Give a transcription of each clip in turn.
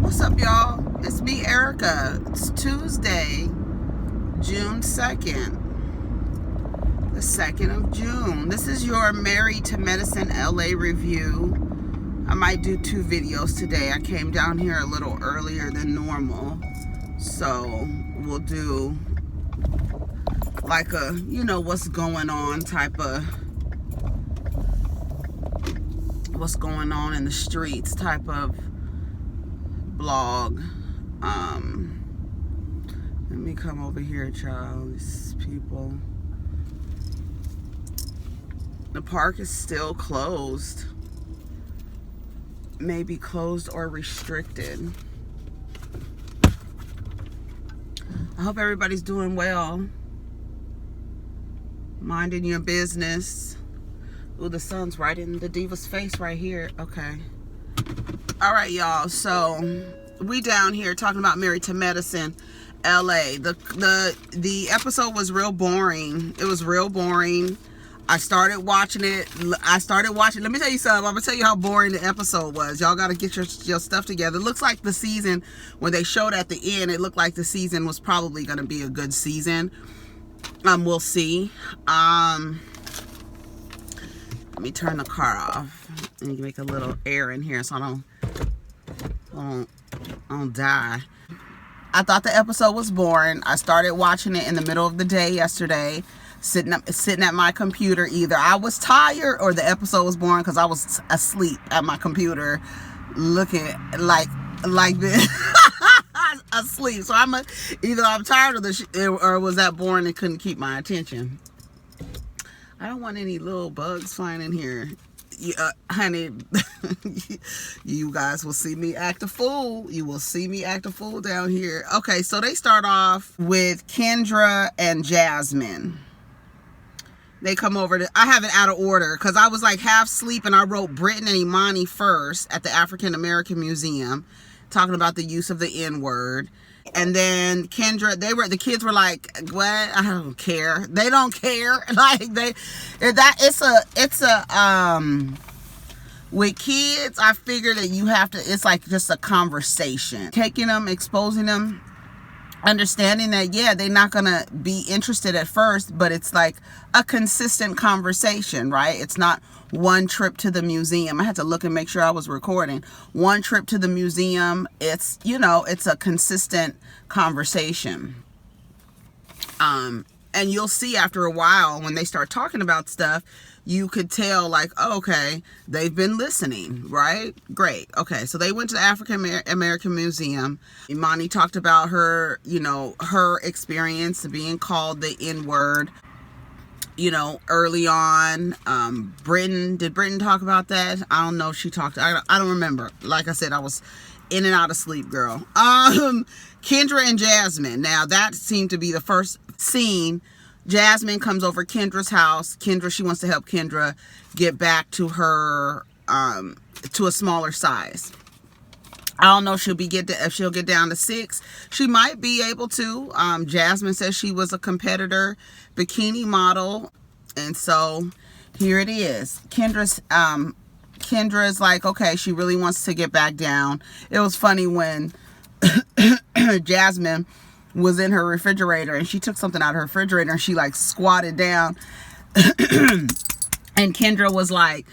What's up, y'all? It's me, Erica. It's Tuesday, June 2nd. The 2nd of June. This is your Married to Medicine LA review. I might do 2 videos today. I came down here a little earlier than normal. So we'll do like a, what's going on type of, what's going on in the streets type of blog. Let me come over here, child. These people. The park is still closed. Maybe closed or restricted. I hope everybody's doing well. Minding your business. Ooh, the sun's right in the diva's face right here. Okay. All right, y'all. So we down here talking about Married to Medicine LA. The episode was real boring. It was real boring. I started watching it. Let me tell you something. I'm gonna tell you how boring the episode was. Y'all gotta get your stuff together. It looks like the season, when they showed at the end, it looked like the season was probably gonna be a good season. We'll see. Let me turn the car off and make a little air in here so I don't die. I thought the episode was boring. I started watching it in the middle of the day yesterday, sitting at my computer. Either I was tired or the episode was boring because I was asleep at my computer, looking like this, asleep. So either I'm tired or was that boring and couldn't keep my attention. I don't want any little bugs flying in here. Honey, you guys will see me act a fool. You will see me act a fool down here. Okay, so they start off with Kendra and Jasmine. They come over to, I have it out of order because I was like half asleep and I wrote Britton and Imani first at the African American Museum, talking about the use of the N-word. And then Kendra, the kids were like, what? I don't care. They don't care. Like with kids, I figure that you have to, it's like just a conversation. Taking them, exposing them, understanding that, yeah, they're not going to be interested at first, but it's like a consistent conversation, right? It's not one trip to the museum. I had to look and make sure I was recording. One trip to the museum. It's, it's a consistent conversation. And you'll see after a while when they start talking about stuff, you could tell like, oh, okay, they've been listening, right? Great. Okay. So they went to the African American Museum. Imani talked about her, her experience of being called the N-word, early on. Did Britton talk about that? I don't know if she talked. I don't remember. Like I said, I was in and out of sleep, girl. Kendra and Jasmine. Now that seemed to be the first scene. Jasmine comes over Kendra's house. She wants to help Kendra get back to her, to a smaller size. I don't know if she'll get down to 6. She might be able to. Jasmine says she was a competitor bikini model. And so here it is. Kendra's like, okay, she really wants to get back down. It was funny when Jasmine was in her refrigerator and she took something out of her refrigerator and she like squatted down. And Kendra was like,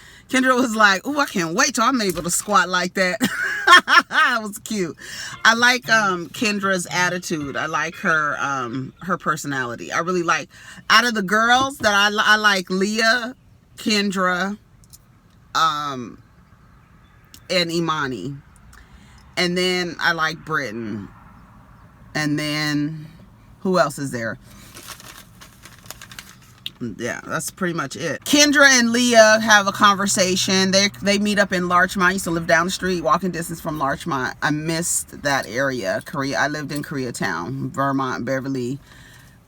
oh, I can't wait till I'm able to squat like that. It was cute. I like Kendra's attitude. I like her personality. I really like, out of the girls that I like Leah, Kendra, and Imani. And then I like Britton. And then who else is there? Yeah, that's pretty much it. Kendra and Leah have a conversation. They meet up in Larchmont. I used to live down the street, walking distance from Larchmont. I missed that area. I lived in Koreatown, Vermont, Beverly.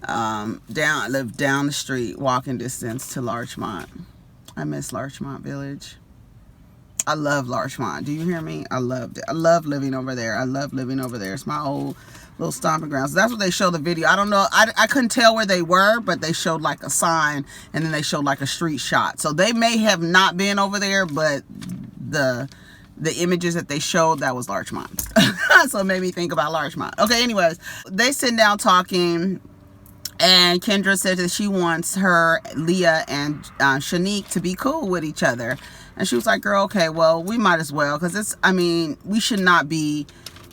I lived down the street, walking distance to Larchmont. I miss Larchmont Village. I love Larchmont. Do you hear me? I loved it. I love living over there. It's my old little stomping grounds. That's what they showed the video. I don't know. I couldn't tell where they were, but they showed like a sign and then they showed like a street shot. So they may have not been over there, but the images that they showed, that was Larchmont. So it made me think about Larchmont. Okay, anyways, they sitting down talking, and Kendra said that she wants her, Leah, and Shenique to be cool with each other. And she was like, girl, okay, well, we might as well, because it's, I mean, we should not be,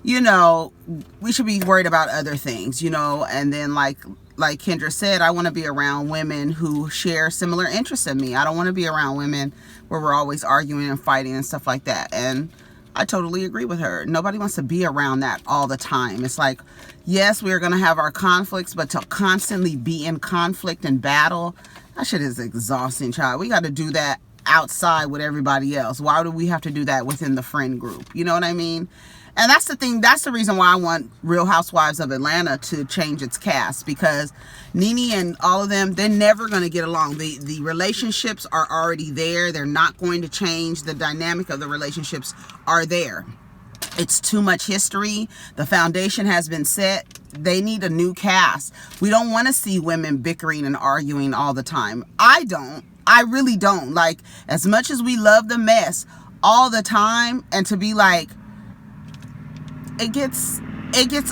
you know, we should be worried about other things, you know. And then like Kendra said, I want to be around women who share similar interests in me. I don't want to be around women where we're always arguing and fighting and stuff like that. And I totally agree with her. Nobody wants to be around that all the time. It's like, yes, we're going to have our conflicts, but to constantly be in conflict and battle, that shit is exhausting, child. We got to do that outside with everybody else. Why do we have to do that within the friend group? You know what I mean? And that's the thing. That's the reason why I want Real Housewives of Atlanta to change its cast, because Nene and all of them, they're never going to get along. The relationships are already there. They're not going to change. The dynamic of the relationships are there. It's too much history. The foundation has been set. They need a new cast. We don't want to see women bickering and arguing all the time. I don't. I really don't. Like, as much as we love the mess all the time, and to be like, it gets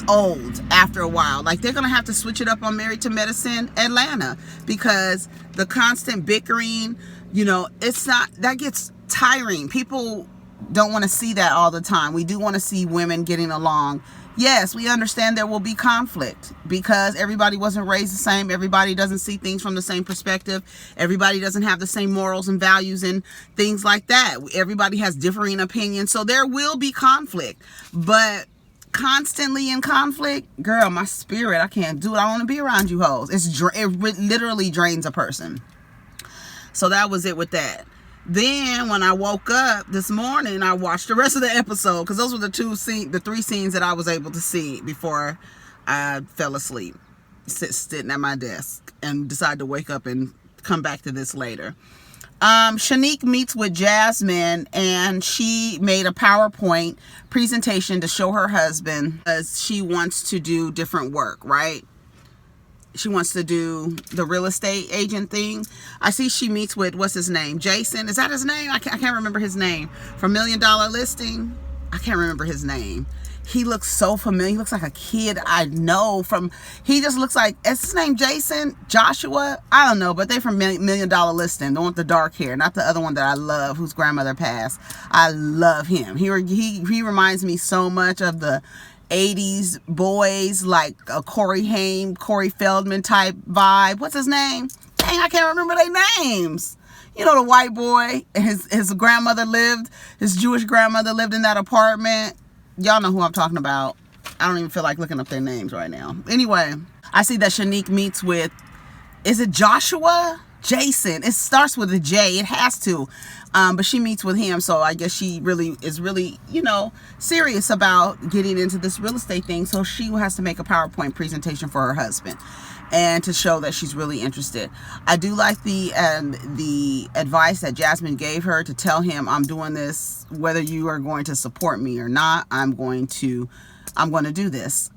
old after a while. Like, they're gonna have to switch it up on Married to Medicine Atlanta, because the constant bickering, you know, it's not, that gets tiring. People don't want to see that all the time. We do want to see women getting along. Yes, we understand there will be conflict, because everybody wasn't raised the same. Everybody doesn't see things from the same perspective. Everybody doesn't have the same morals and values and things like that. Everybody has differing opinions. So there will be conflict, but constantly in conflict, girl, my spirit, I can't do it. I don't want to be around you hoes. It literally drains a person. So that was it with that. Then when I woke up this morning, I watched the rest of the episode, because those were the three scenes that I was able to see before I fell asleep, sitting at my desk, and decided to wake up and come back to this later. Shenique meets with Jasmine, and she made a PowerPoint presentation to show her husband, because she wants to do different work, right? She wants to do the real estate agent thing. I see she meets with, what's his name? Jason. Is that his name? I can't remember his name. From $1 Million Listing. I can't remember his name. He looks so familiar. He looks like a kid I know from, he just looks like, is his name Jason? Joshua? I don't know, but they from $1 Million Listing. The one with the dark hair, not the other one that I love, whose grandmother passed. I love him. He reminds me so much of the 80s boys, like a Corey Feldman type vibe. What's his name? Dang, I can't remember their names. You know, the white boy, his grandmother lived, his Jewish grandmother lived in that apartment. Y'all know who I'm talking about. I don't even feel like looking up their names right now. Anyway, I see that Shenique meets with, is it Joshua? Jason. It starts with a J. It has to. But she meets with him, so I guess she is really, you know, serious about getting into this real estate thing. So she has to make a PowerPoint presentation for her husband, and to show that she's really interested. I do like the advice that Jasmine gave her, to tell him, I'm doing this whether you are going to support me or not. I'm going to do this.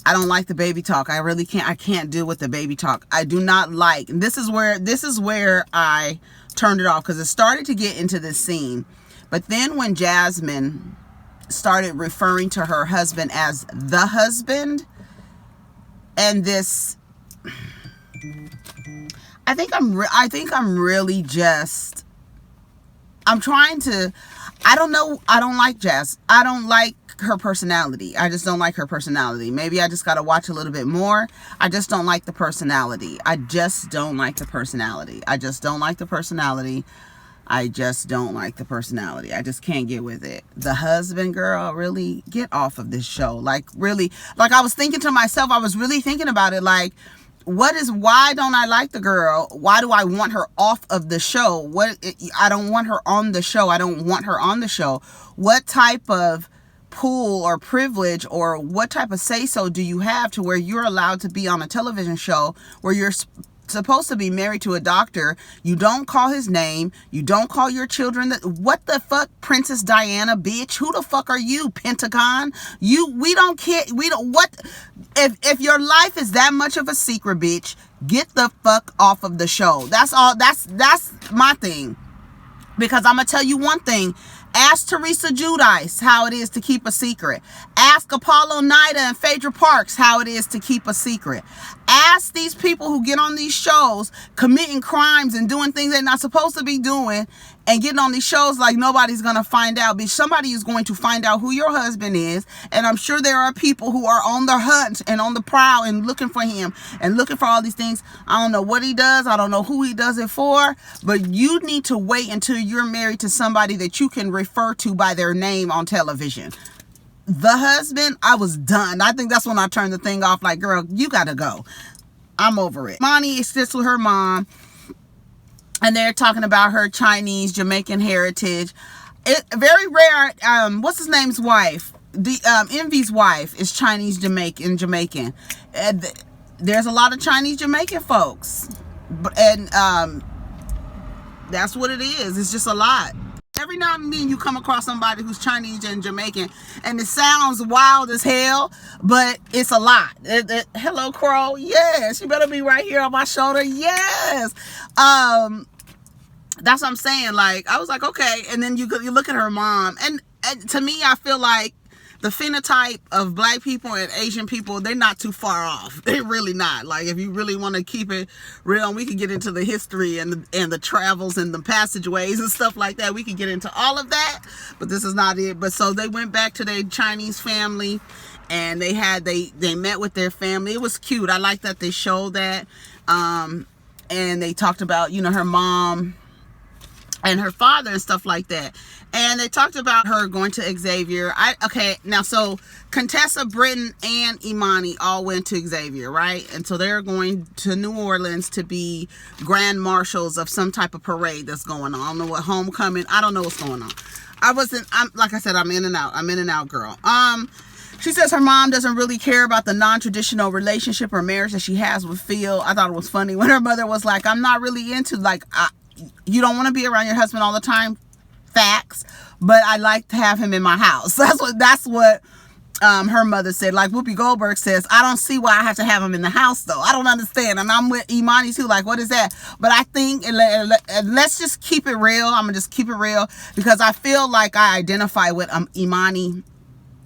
I don't like the baby talk. I can't deal with the baby talk. I do not like, this is where I turned it off, because it started to get into this scene. But then when Jasmine started referring to her husband as the husband, and this, I think I'm really just, I'm trying to, I don't know, I don't like Jazz. I don't like her personality. I just don't like her personality. Maybe I just got to watch a little bit more. I just don't like the personality. I just don't like the personality. I just don't like the personality. I just don't like the personality. I just can't get with it. The husband, girl, really get off of this show. Like, really, like, I was thinking to myself, I was really thinking about it, like, why don't I like the girl? Why do I want her off of the show? I don't want her on the show. I don't want her on the show. What type of pull or privilege, or what type of say-so do you have to where you're allowed to be on a television show where you're supposed to be married to a doctor? You don't call his name. You don't call your children. What the fuck, Princess Diana, bitch? Who the fuck are you, Pentagon? We don't care. What if your life is that much of a secret, bitch? Get the fuck off of the show. That's all. That's my thing. Because I'm gonna tell you one thing. Ask Teresa Giudice how it is to keep a secret. Ask Apollo Nida and Phaedra Parks how it is to keep a secret. Ask these people who get on these shows committing crimes and doing things they're not supposed to be doing and getting on these shows like nobody's going to find out. But somebody is going to find out who your husband is. And I'm sure there are people who are on the hunt and on the prowl and looking for him and looking for all these things. I don't know what he does. I don't know who he does it for. But you need to wait until you're married to somebody that you can refer to by their name on television. The husband, I was done. I think that's when I turned the thing off. Like, girl, you got to go. I'm over it. Imani sits with her mom. And they're talking about her Chinese Jamaican heritage. It very rare. What's his name's wife? Envy's wife is Chinese Jamaican. And there's a lot of Chinese Jamaican folks, and that's what it is. It's just a lot. Every now and then you come across somebody who's Chinese and Jamaican, and it sounds wild as hell, but it's a lot. Hello, Crow. Yes, you better be right here on my shoulder. Yes. That's what I'm saying. Like, I was like, okay. And then you look at her mom, and to me, I feel like the phenotype of black people and Asian people, they're not too far off. They're really not. Like, if you really want to keep it real, and we could get into the history and the travels and the passageways and stuff like that. We could get into all of that, but this is not it. But so they went back to their Chinese family, and they met with their family. It was cute. I like that they showed that. And they talked about, her mom and her father and stuff like that. And they talked about her going to Xavier. So Contessa, Britton, and Imani all went to Xavier, right? And so they're going to New Orleans to be grand marshals of some type of parade that's going on. I don't know what, homecoming. I don't know what's going on. Like I said, I'm in and out. I'm in and out, girl. She says her mom doesn't really care about the non-traditional relationship or marriage that she has with Phil. I thought it was funny when her mother was like, I'm not really into, like, you don't want to be around your husband all the time. Facts. But I like to have him in my house. That's what her mother said. Like Whoopi Goldberg says, I don't see why I have to have him in the house, though. I don't understand. And I'm with Imani, too. Like, what is that? But I think, let's just keep it real. I'm going to just keep it real. Because I feel like I identify with Imani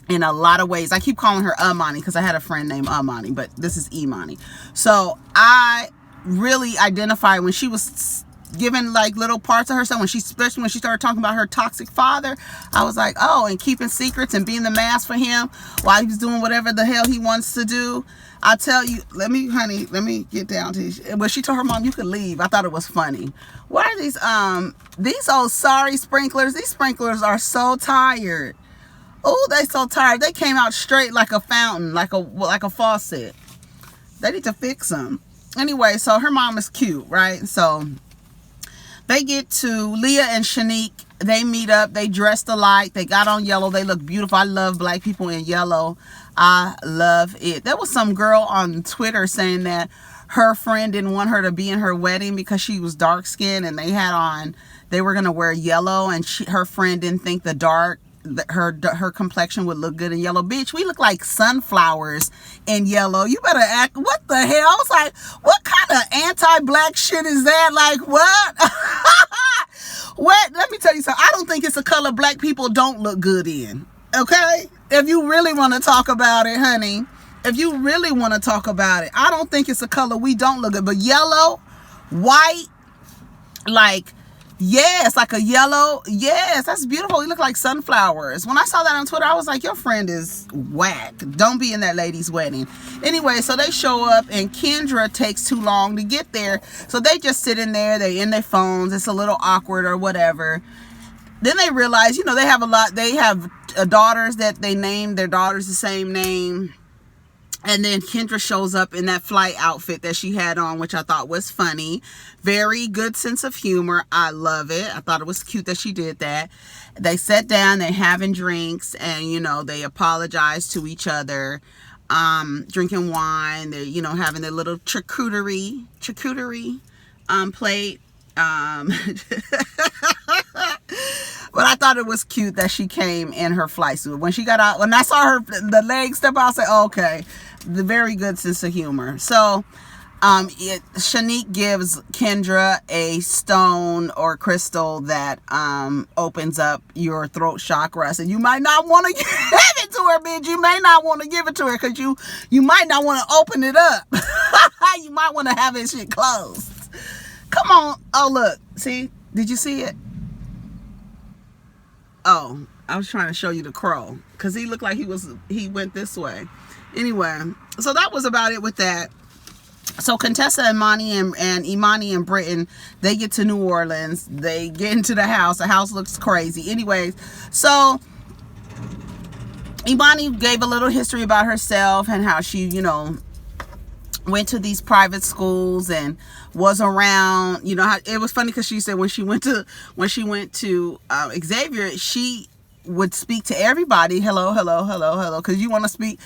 in a lot of ways. I keep calling her Imani because I had a friend named Imani, but this is Imani. So I really identify when she was giving like little parts of herself, especially when she started talking about her toxic father. I was like, oh, and keeping secrets and being the mask for him while he was doing whatever the hell he wants to do. I tell you, let me get down to it. When she told her mom you could leave, I thought it was funny. What are these old sorry sprinklers? These sprinklers are so tired. Oh, they so tired. They came out straight like a fountain, like a faucet. They need to fix them. Anyway, so her mom is cute, right? So they get to Leah and Shenique. They meet up. They dressed alike. They got on yellow. They look beautiful. I love black people in yellow. I love it. There was some girl on Twitter saying that her friend didn't want her to be in her wedding because she was dark skinned, and they were going to wear yellow, and her friend didn't think her complexion would look good in yellow. Bitch, we look like sunflowers in yellow. You better act. What the hell? I was like, what kind of anti-black shit is that? Like, what? What? Let me tell you something. I don't think it's a color black people don't look good in. Okay? If you really want to talk about it, honey. If you really want to talk about it. I don't think it's a color we don't look good. But yellow, white, like, yes, like a yellow. Yes, that's beautiful. You look like sunflowers. When I saw that on Twitter, I was like, your friend is whack. Don't be in that lady's wedding. Anyway, so they show up, and Kendra takes too long to get there. So they just sit in there. They in their phones. It's a little awkward or whatever. Then they realize, they have daughters that they named their daughters the same name. And then Kendra shows up in that flight outfit that she had on, which I thought was funny. Very good sense of humor. I love it. I thought it was cute that she did that. They sat down, they're having drinks, and, they apologize to each other, drinking wine. They're, having their little charcuterie plate. But I thought it was cute that she came in her flight suit. When she got out, when I saw the legs step out, I said, oh, okay, the very good sense of humor. So Shenique gives Kendra a stone or crystal that opens up your throat chakra. So you might not want to give it to her, bitch. You may not want to give it to her because you might not want to open it up. You might want to have that shit closed. Come on. Oh, look. See? Did you see it? Oh, I was trying to show you the crow because he looked like he went this way. Anyway, so that was about it with that. So Contessa and Imani and Britain, they get to New Orleans. They get into the house. The house looks crazy. Anyways, so Imani gave a little history about herself and how she, went to these private schools and was around, it was funny because she said when she went to Xavier, she would speak to everybody. Hello, because you want to speak.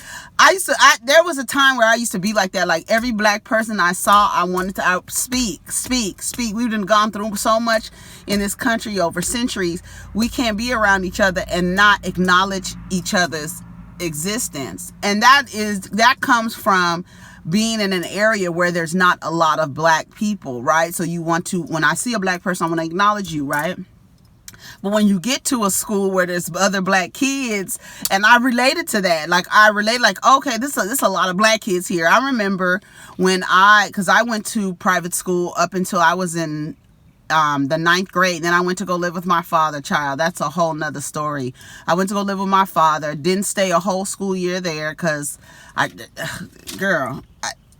There was a time where I used to be like that. Like every black person I saw, I wanted to speak. We've been gone through so much in this country over centuries. We can't be around each other and not acknowledge each other's existence. And that comes from being in an area where there's not a lot of black people, right? So when I see a black person, I want to acknowledge you, right? But when you get to a school where there's other black kids, and I related to that, okay, this is a lot of black kids here. I remember because I went to private school up until I was in the 9th grade. Then I went to go live with my father, child. That's a whole nother story. I went to go live with my father. Didn't stay a whole school year there because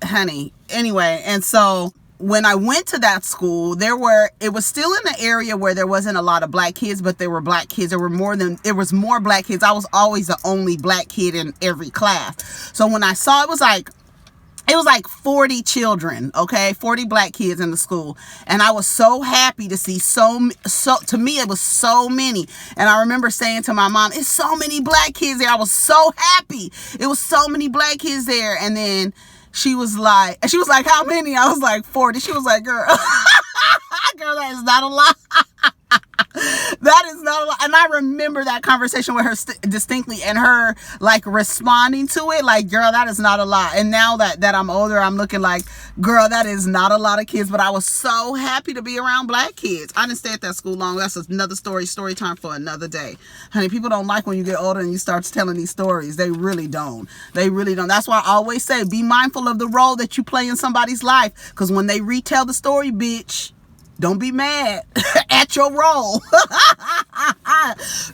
honey. Anyway, and so when I went to that school, it was still in an area where there wasn't a lot of black kids, but there were black kids. There was more black kids. I was always the only black kid in every class. So when I saw it was like 40 children, okay? 40 black kids in the school. And I was so happy to see to me, it was so many. And I remember saying to my mom, it's so many black kids there. I was so happy. It was so many black kids there. And then she was like, how many? I was like, 40. She was like, girl, girl, that is not a lot. That is not a lot. And I remember that conversation with her distinctly, and her like responding to it like, girl, that is not a lot. And now that I'm older, I'm looking like, girl, that is not a lot of kids. But I was so happy to be around black kids. I didn't stay at that school long. That's another story time for another day. Honey, people don't like when you get older and you start telling these stories. They really don't. That's why I always say, be mindful of the role that you play in somebody's life. Because when they retell the story, bitch, don't be mad at your role.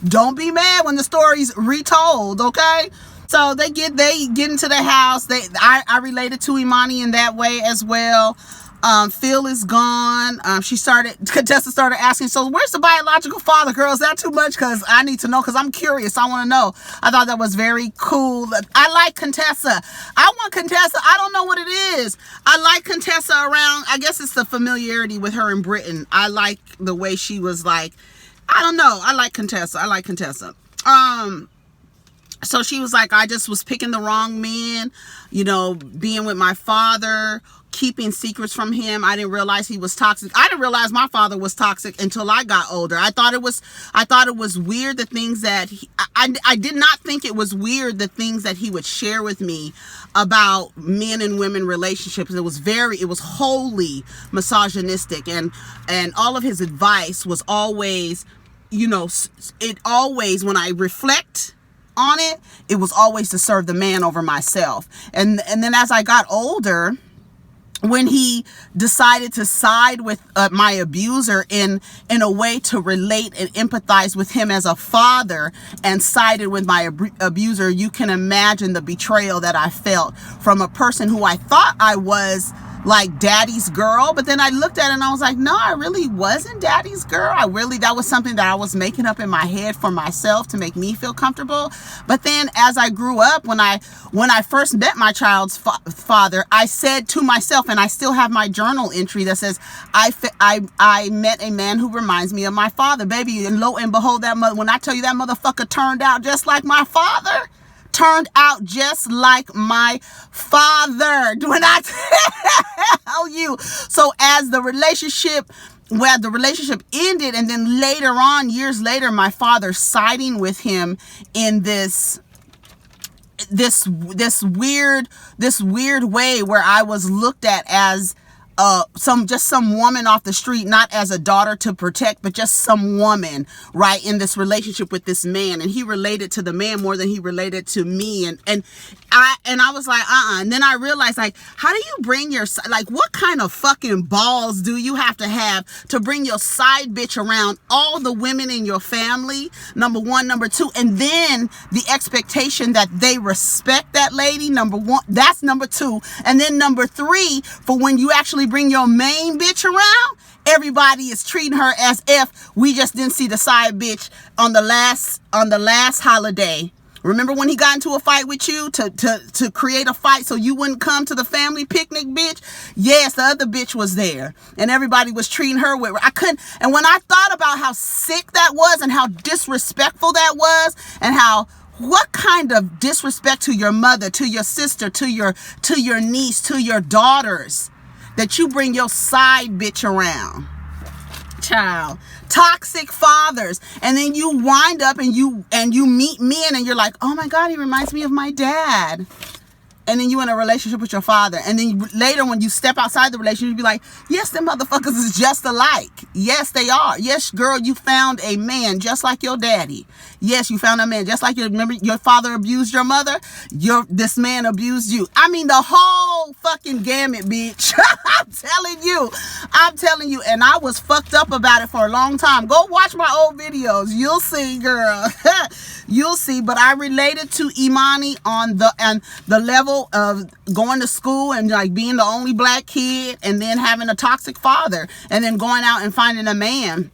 Don't be mad when the story's retold, okay? So they get into the house. I related to Imani in that way as well. Phil is gone. Contessa started asking, so where's the biological father, girl? Is that too much? Because I need to know, because I'm curious. I want to know. I thought that was very cool. I like Contessa. I want Contessa. I don't know what it is. I like Contessa around. I guess it's the familiarity with her in Britain. I like the way she was like, I don't know. I like Contessa. So she was like, I just was picking the wrong man, being with my father, keeping secrets from him. I didn't realize he was toxic. I didn't realize my father was toxic until I got older. I thought it was weird, the things that I did not think it was weird, the things that he would share with me about men and women relationships. It was wholly misogynistic, and all of his advice was always, when I reflect on it, it was always to serve the man over myself. And then as I got older, when he decided to side with my abuser in a way to relate and empathize with him as a father, and sided with my abuser, you can imagine the betrayal that I felt from a person who I thought I was like daddy's girl. But then I looked at it and I was like, no, I really wasn't daddy's girl. That was something that I was making up in my head for myself to make me feel comfortable. But then as I grew up, when I first met my child's father, I said to myself, and I still have my journal entry that says, I met a man who reminds me of my father, baby. And lo and behold, when I tell you that motherfucker turned out just like my father, when I tell you. So as the relationship ended, and then later on, years later, my father siding with him in this this weird way where I was looked at as some woman off the street, not as a daughter to protect, but just some woman, right, in this relationship with this man. And he related to the man more than he related to me. And I was like, And then I realized, like, how do you bring your, like, what kind of fucking balls do you have to bring your side bitch around all the women in your family? Number one. Number two, and then the expectation that they respect that lady. Number one, that's number two. And then number three, for when you actually bring your main bitch around, everybody is treating her as if we just didn't see the side bitch on the last holiday. Remember when he got into a fight with you to create a fight so you wouldn't come to the family picnic, bitch? Yes, the other bitch was there. And everybody was treating her with... I couldn't... And when I thought about how sick that was and how disrespectful that was and how... What kind of disrespect to your mother, to your sister, to your niece, to your daughters, that you bring your side bitch around? Child. Toxic fathers. And then you wind up and you meet men and you're like, oh my God, he reminds me of my dad. And then you in a relationship with your father. And then later when you step outside the relationship, you be like, yes, them motherfuckers is just alike. Yes, they are. Yes, girl, you found a man just like your daddy. Yes, you found a man just like remember your father abused your mother? This man abused you. I mean, the whole fucking gamut, bitch. I'm telling you. And I was fucked up about it for a long time. Go watch my old videos. You'll see, girl. You'll see. But I related to Imani on the level of going to school and like being the only black kid and then having a toxic father and then going out and finding a man.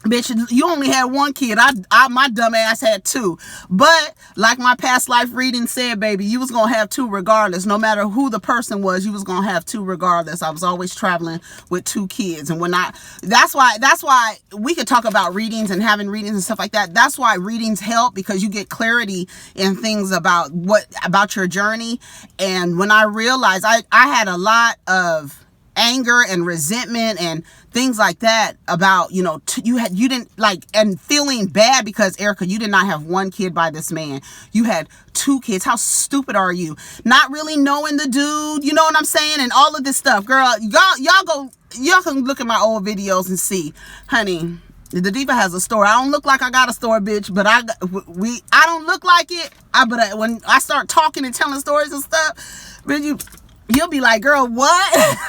Bitch, you only had one kid. My dumb ass had two. But like my past life reading said, baby, you was gonna have two regardless. No matter who the person was, you was gonna have two regardless. I was always traveling with two kids. And that's why we could talk about readings and having readings and stuff like that. That's why readings help, because you get clarity in things about your journey. And when I realized I had a lot of anger and resentment and things like that about, you didn't like, and feeling bad because Erica, you did not have one kid by this man. You had two kids. How stupid are you? Not really knowing the dude, you know what I'm saying? And all of this stuff, girl, y'all can look at my old videos and see, honey, the diva has a story. I don't look like I got a story, bitch, but I don't look like it. But when I start talking and telling stories and stuff, you'll be like, girl, what?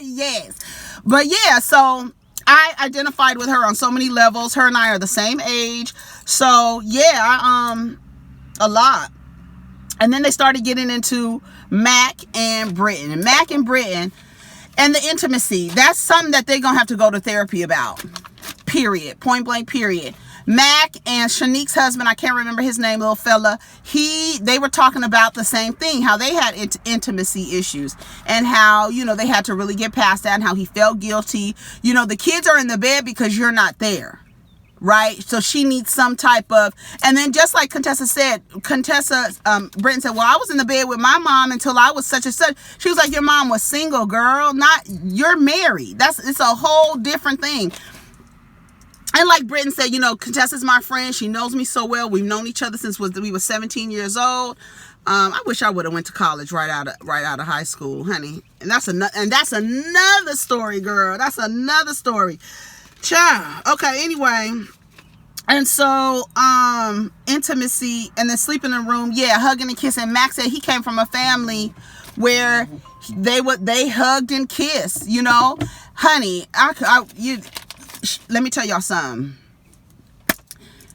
Yes. But yeah, so I identified with her on so many levels. Her and I are the same age. So yeah, a lot. And then they started getting into Mac and Britton. And Mac and Britton and the intimacy. That's something that they're going to have to go to therapy about. Period. Point blank, period. Mac and Shenique's husband, I can't remember his name, little fella, they were talking about the same thing, how they had intimacy issues and how, they had to really get past that and how he felt guilty. The kids are in the bed because you're not there, right? So she needs some type of, and then just like Britton said, well, I was in the bed with my mom until I was such and such. She was like, your mom was single, girl, you're married. It's a whole different thing. And like Britton said, Contessa's my friend. She knows me so well. We've known each other since we were 17 years old. I wish I would have went to college right out of high school, honey. And that's another story, girl. That's another story. Child. Okay, anyway. And so, intimacy and then sleeping in the room. Yeah, hugging and kissing. Max said he came from a family where they hugged and kissed, Honey, let me tell y'all something.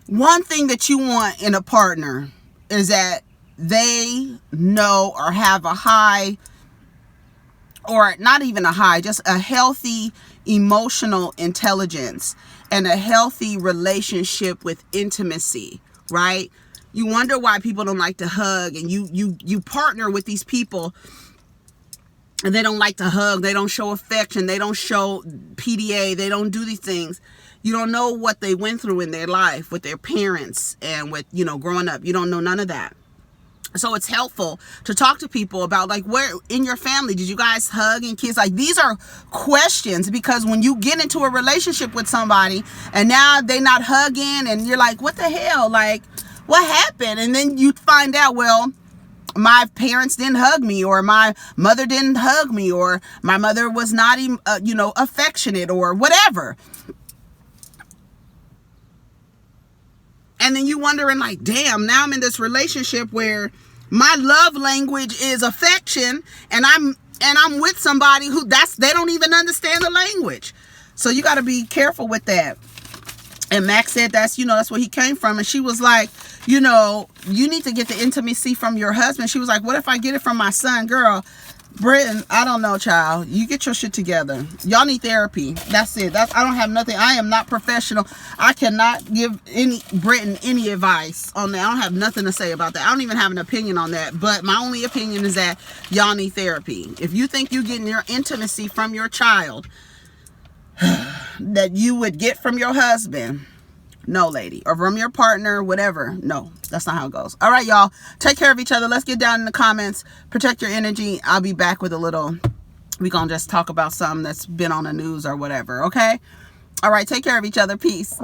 One thing that you want in a partner is that they know or have a high, or not even a high, just a healthy emotional intelligence and a healthy relationship with intimacy, right? You wonder why people don't like to hug, and you partner with these people and they don't like to hug, they don't show affection, they don't show PDA, they don't do these things. You don't know what they went through in their life with their parents and with, growing up. You don't know none of that. So it's helpful to talk to people about, like, where in your family did you guys hug and kiss? Like, these are questions, because when you get into a relationship with somebody and now they not hugging and you're like, what the hell? Like, what happened? And then you find out, well, my parents didn't hug me, or my mother didn't hug me, or my mother was not, affectionate, or whatever. And then you wondering like, damn, now I'm in this relationship where my love language is affection, and I'm with somebody who they don't even understand the language. So you got to be careful with that. And Max said that's where he came from. And she was like, you need to get the intimacy from your husband. She was like, what if I get it from my son? Girl, Britton, I don't know, child. You get your shit together. Y'all need therapy. That's it. I don't have nothing. I am not professional. I cannot give Britton any advice on that. I don't have nothing to say about that. I don't even have an opinion on that. But my only opinion is that y'all need therapy. If you think you're getting your intimacy from your child that you would get from your husband, no, lady, or from your partner, whatever, no, that's not how it goes. All right, y'all, take care of each other. Let's get down in the comments. Protect your energy. I'll be back with we gonna just talk about something that's been on the news or whatever. Okay, all right, take care of each other. Peace.